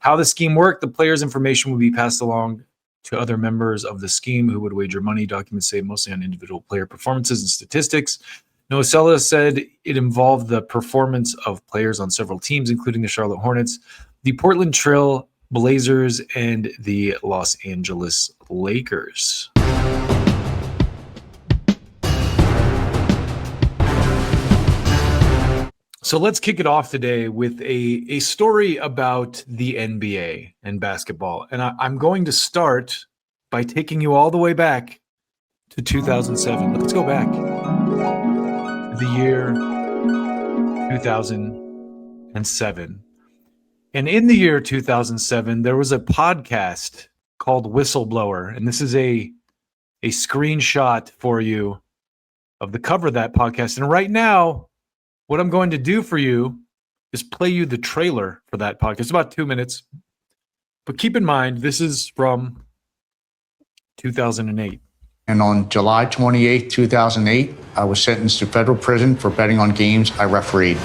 How the scheme worked, the players' information would be passed along to other members of the scheme who would wager money. Documents say mostly on individual player performances and statistics. Novoselic said it involved the performance of players on several teams, including the Charlotte Hornets, the Portland Trail Blazers, and the Los Angeles Lakers. So let's kick it off today with a story about the NBA and basketball. And I'm going to start by taking you all the way back to 2007. Let's go back to the year 2007. And in the year 2007, there was a podcast called Whistleblower. And this is a screenshot for you of the cover of that podcast. And right now, what I'm going to do for you is play you the trailer for that podcast. It's about 2 minutes. But keep in mind, this is from 2008. And on July 28, 2008, I was sentenced to federal prison for betting on games I refereed.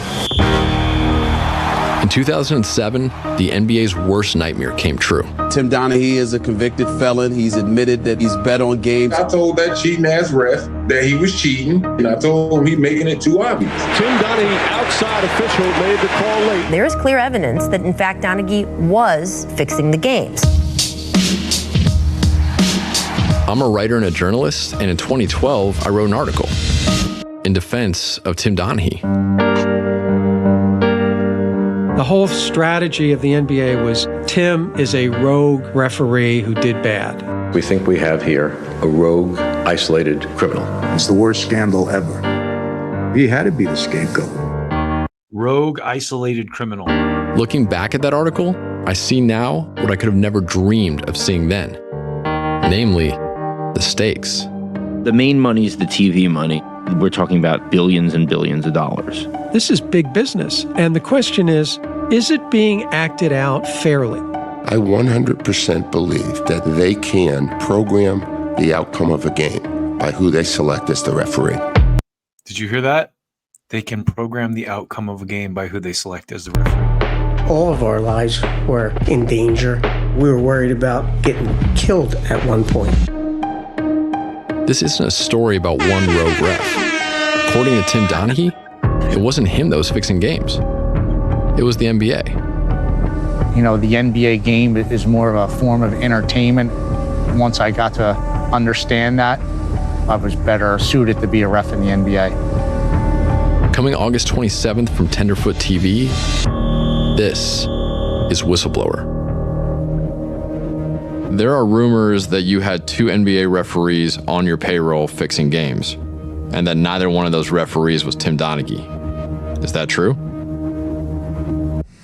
In 2007, the NBA's worst nightmare came true. Tim Donaghy is a convicted felon. He's admitted that he's bet on games. I told that cheating ass ref that he was cheating, and I told him he's making it too obvious. Tim Donaghy, outside official, made the call late. There is clear evidence that, in fact, Donaghy was fixing the games. I'm a writer and a journalist, and in 2012, I wrote an article in defense of Tim Donaghy. The whole strategy of the NBA was Tim is a rogue referee who did bad. We think we have here a rogue, isolated criminal. It's the worst scandal ever. He had to be the scapegoat. Rogue, isolated criminal. Looking back at that article, I see now what I could have never dreamed of seeing then. Namely, the stakes. The main money is the TV money. We're talking about billions and billions of dollars. This is big business. And the question is it being acted out fairly? I 100% believe that they can program the outcome of a game by who they select as the referee. Did you hear that? They can program the outcome of a game by who they select as the referee. All of our lives were in danger. We were worried about getting killed at one point. This isn't a story about one rogue ref. According to Tim Donaghy, it wasn't him that was fixing games. It was the NBA. You know, the NBA game is more of a form of entertainment. Once I got to understand that, I was better suited to be a ref in the NBA. Coming August 27th from Tenderfoot TV, this is Whistleblower. There are rumors that you had 2 NBA referees on your payroll fixing games, and that neither one of those referees was Tim Donaghy. Is that true?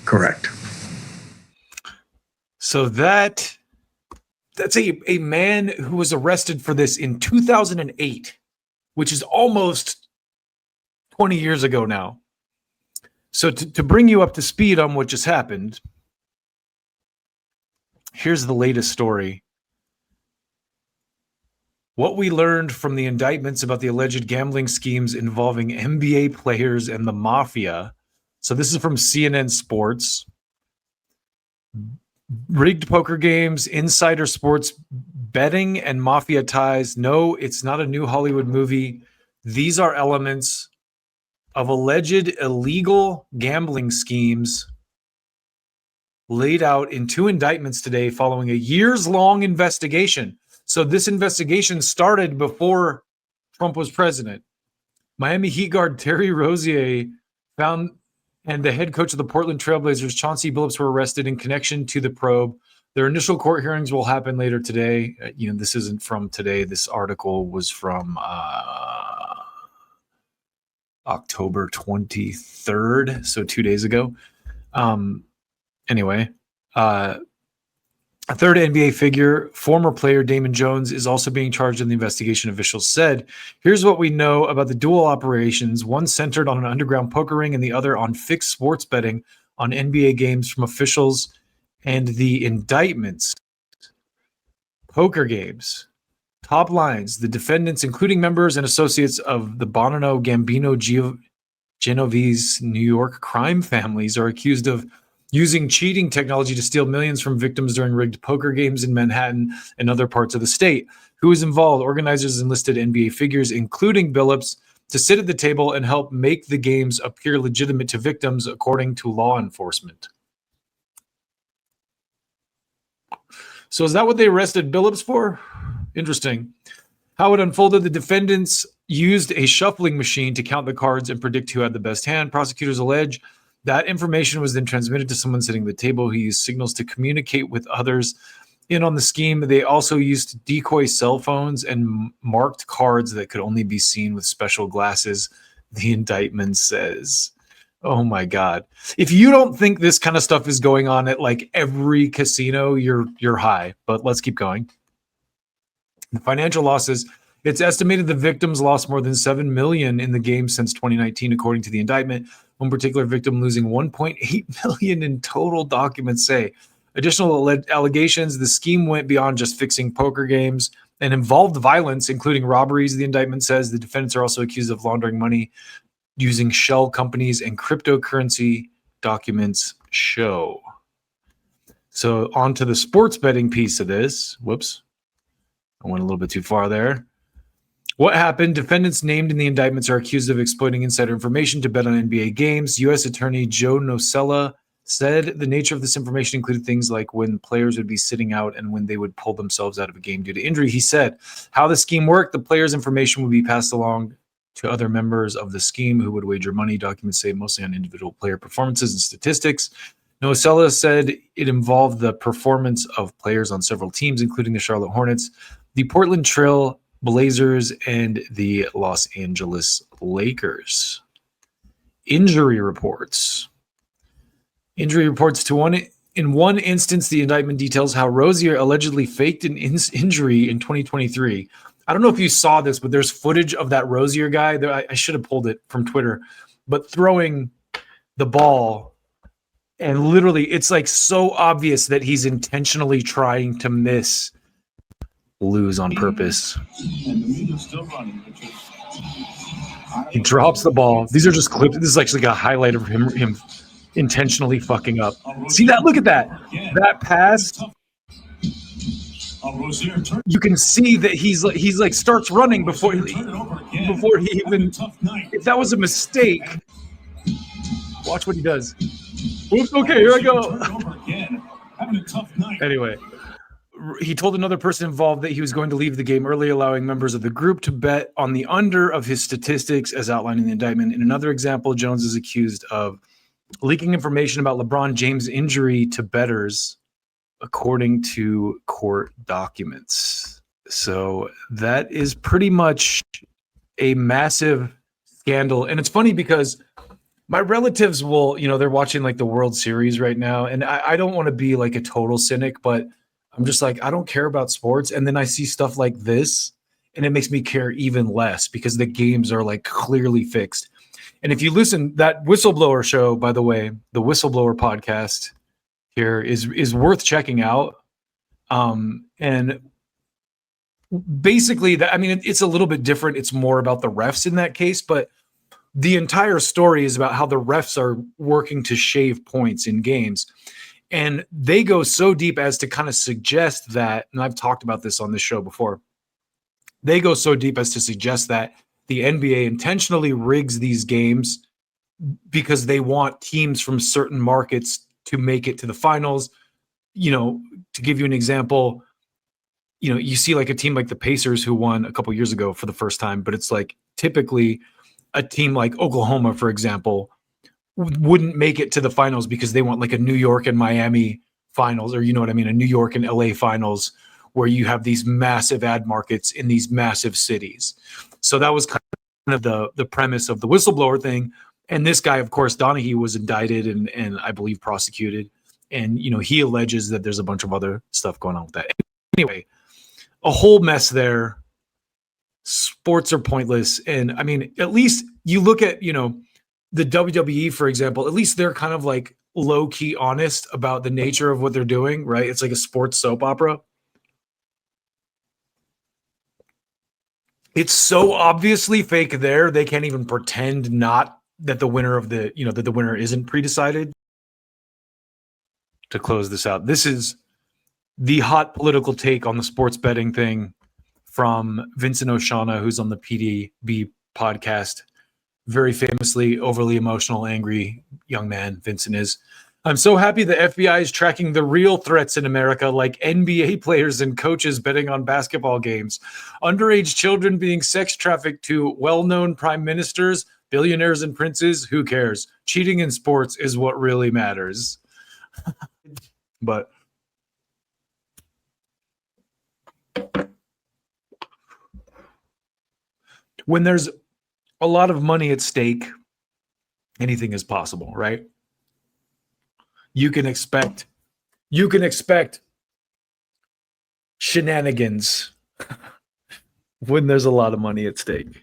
Correct. So that's a man who was arrested for this in 2008, which is almost 20 years ago now. So to bring you up to speed on what just happened, here's the latest story. What we learned from the indictments about the alleged gambling schemes involving NBA players and the mafia. So this is from CNN Sports. Rigged poker games, insider sports betting, and mafia ties. No, it's not a new Hollywood movie. These are elements of alleged illegal gambling schemes laid out in 2 indictments today following a years-long investigation. So this investigation started before Trump was president. Miami Heat guard Terry Rozier and the head coach of the Portland Trail Blazers, Chauncey Billups, were arrested in connection to the probe. Their initial court hearings will happen later today. This isn't from today. This article was from October 23rd, so 2 days ago. Anyway, a third NBA figure, former player Damon Jones, is also being charged in the investigation, officials said. Here's what we know about the dual operations, one centered on an underground poker ring and the other on fixed sports betting on NBA games from officials and the indictments. Poker games. Top lines. The defendants, including members and associates of the Bonanno, Gambino, Genovese, New York crime families, are accused of using cheating technology to steal millions from victims during rigged poker games in Manhattan and other parts of the state. Who was involved? Organizers enlisted NBA figures, including Billups, to sit at the table and help make the games appear legitimate to victims, according to law enforcement. So is that what they arrested Billups for? Interesting. How it unfolded, the defendants used a shuffling machine to count the cards and predict who had the best hand. Prosecutors allege that information was then transmitted to someone sitting at the table who used signals to communicate with others in on the scheme. They also used decoy cell phones and marked cards that could only be seen with special glasses, the indictment says. Oh my God. If you don't think this kind of stuff is going on at like every casino, you're high. But let's keep going. The financial losses, it's estimated the victims lost more than $7 million in the game since 2019, according to the indictment. One particular victim losing $1.8 million in total, documents say. Additional allegations, the scheme went beyond just fixing poker games and involved violence, including robberies, the indictment says. The defendants are also accused of laundering money using shell companies and cryptocurrency, documents show. So on to the sports betting piece of this. Whoops. I went a little bit too far there. What happened? Defendants named in the indictments are accused of exploiting insider information to bet on NBA games. U.S. Attorney Joe Nocella said the nature of this information included things like when players would be sitting out and when they would pull themselves out of a game due to injury. He said how the scheme worked, the players' information would be passed along to other members of the scheme who would wager money. Documents say mostly on individual player performances and statistics. Nocella said it involved the performance of players on several teams, including the Charlotte Hornets, the Portland Trail Blazers, and the Los Angeles Lakers. Injury reports. Injury reports to one. In one instance, the indictment details how Rozier allegedly faked an injury in 2023. I don't know if you saw this, but there's footage of that Rozier guy. I should have pulled it from Twitter, but throwing the ball, and literally, it's like so obvious that he's intentionally trying to lose on purpose. He drops the ball. These are just clips. This is actually a highlight of him intentionally fucking up. See that? Look at that. That pass. You can see that he's like starts running before he even. If that was a mistake, watch what he does. Oops. Okay, here I go. Anyway. He told another person involved that he was going to leave the game early, allowing members of the group to bet on the under of his statistics as outlined in the indictment. In another example, Jones is accused of leaking information about LeBron James' injury to bettors, according to court documents. So that is pretty much a massive scandal. And it's funny because my relatives will, they're watching like the World Series right now. And I don't want to be like a total cynic, but I'm just like, I don't care about sports. And then I see stuff like this and it makes me care even less because the games are like clearly fixed. And if you listen, that Whistleblower show, by the way, the Whistleblower podcast here is worth checking out. And basically it's a little bit different. It's more about the refs in that case, but the entire story is about how the refs are working to shave points in games. And they go so deep as to kind of suggest that, and I've talked about this on this show before, they go so deep as to suggest that the NBA intentionally rigs these games because they want teams from certain markets to make it to the finals. To give you an example, you see like a team like the Pacers who won a couple years ago for the first time, but it's like typically a team like Oklahoma, for example, wouldn't make it to the finals because they want like a New York and Miami finals, or a New York and LA finals where you have these massive ad markets in these massive cities. So that was kind of the premise of the whistleblower thing. And this guy, of course, Donahue, was indicted and I believe prosecuted. And, he alleges that there's a bunch of other stuff going on with that. Anyway, a whole mess there. Sports are pointless. And at least you look at, the WWE, for example, at least they're kind of like low key honest about the nature of what they're doing, right? It's like a sports soap opera. It's so obviously fake there. They can't even pretend not that the winner of that the winner isn't pre-decided. to close this out. This is the hot political take on the sports betting thing from Vincent Oshana, who's on the PDB podcast. Very famously overly emotional, angry young man, Vincent is. I'm so happy the FBI is tracking the real threats in America, like NBA players and coaches betting on basketball games, underage children being sex trafficked to well-known prime ministers, billionaires and princes. Who cares? Cheating in sports is what really matters. But when there's a lot of money at stake, anything is possible, right? You can expect shenanigans when there's a lot of money at stake.